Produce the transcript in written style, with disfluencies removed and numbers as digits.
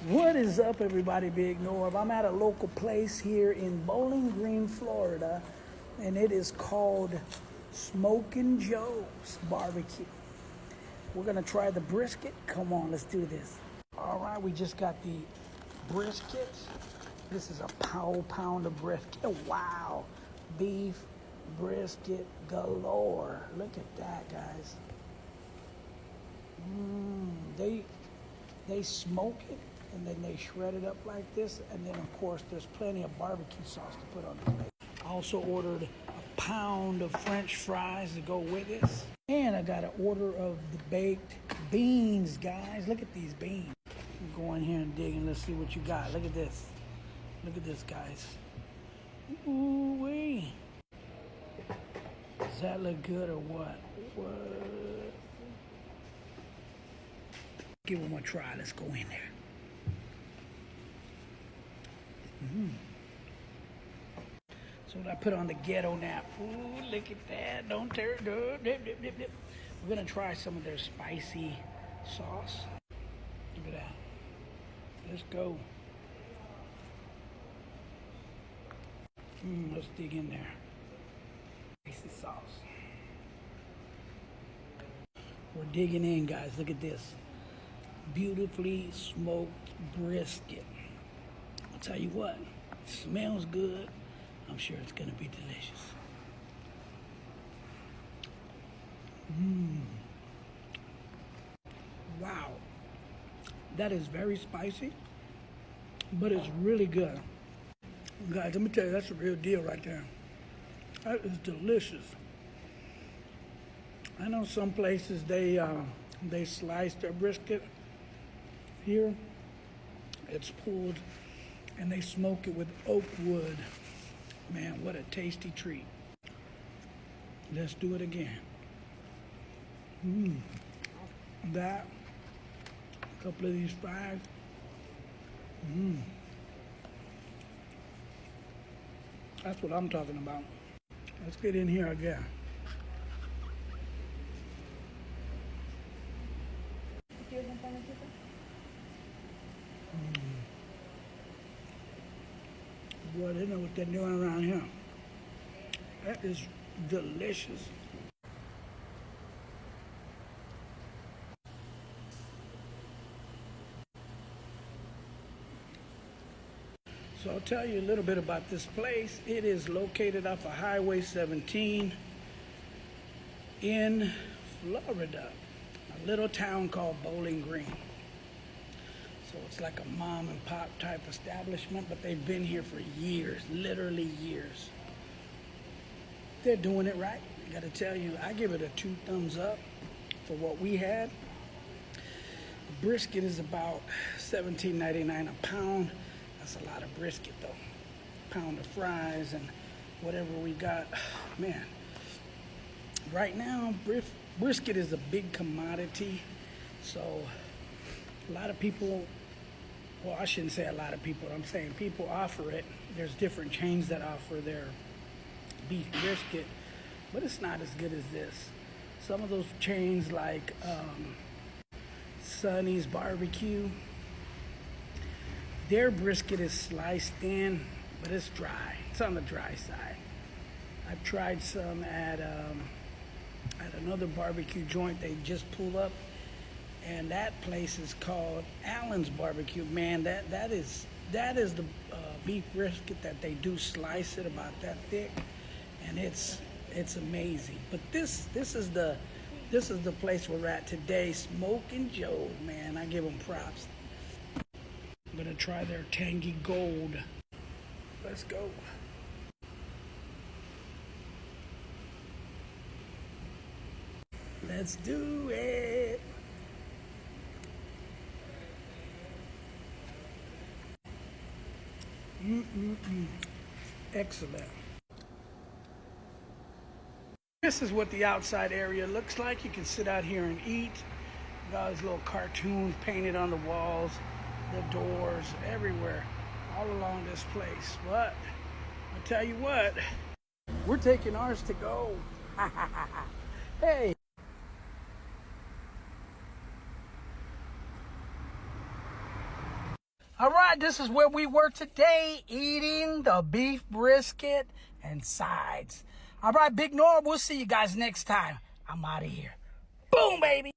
What is up, everybody? Big Norv. I'm at a local place here in Bowling Green, Florida, and it is called Smokin' Joe's Barbecue. We're gonna try the brisket. Come on, let's do this. All right, we just got the brisket. This is a pound of brisket. Wow, beef brisket galore. Look at that, guys. They smoke it and then they shred it up like this, and then of course there's plenty of barbecue sauce to put on the plate. I also ordered a pound of French fries to go with this, and I got an order of the baked beans, guys. Look at these beans. Go in here and dig and let's see what you got. Look at this. Look at this, guys. Ooh wee. Does that look good or what? What? Give them a try. Let's go in there. So what I put on the ghetto nap. Ooh, look at that. Don't tear it. Dip, dip, dip, dip. We're going to try some of their spicy sauce. Look at that. Let's go. Let's dig in there. Spicy sauce. We're digging in, guys. Look at this. Beautifully smoked brisket. I'll tell you what, it smells good. I'm sure it's gonna be delicious. Wow, that is very spicy, but it's really good. Guys, let me tell you, that's a real deal right there. That is delicious. I know some places they slice their brisket. Here, it's pulled and they smoke it with oak wood. Man, what a tasty treat. Let's do it again. That, a couple of these fries. That's what I'm talking about. Let's get in here again. Boy, they know what they're doing around here. That is delicious. So I'll tell you a little bit about this place. It is located off of Highway 17 in Florida, a little town called Bowling Green. So it's like a mom and pop type establishment, but they've been here for years, literally years. They're doing it right. I gotta tell you, I give it a 2 thumbs up for what we had. The brisket is about $17.99 a pound. That's a lot of brisket though. Pound of fries and whatever we got. Man, right now, brisket is a big commodity. So a lot of people, well, I shouldn't say a lot of people, I'm saying people offer it. There's different chains that offer their beef brisket, but it's not as good as this. Some of those chains like Sonny's Barbecue, their brisket is sliced thin, but it's dry. It's on the dry side. I've tried some at another barbecue joint they just pulled up, and that place is called Allen's Barbecue. Man, that is the beef brisket that they do slice it about that thick, and it's amazing. But this is the place we're at today, Smokin' Joe's. Man, I give them props. I'm gonna try their tangy gold. Let's go. Let's do it. Excellent. This is what the outside area looks like. You can sit out here and eat. Got all these little cartoons painted on the walls, the doors, everywhere, all along this place. But I tell you what, we're taking ours to go. Hey. right, this is where we were today, eating the beef brisket and sides. All right, Big Norm, we'll see you guys next time. I'm out of here. Boom, baby.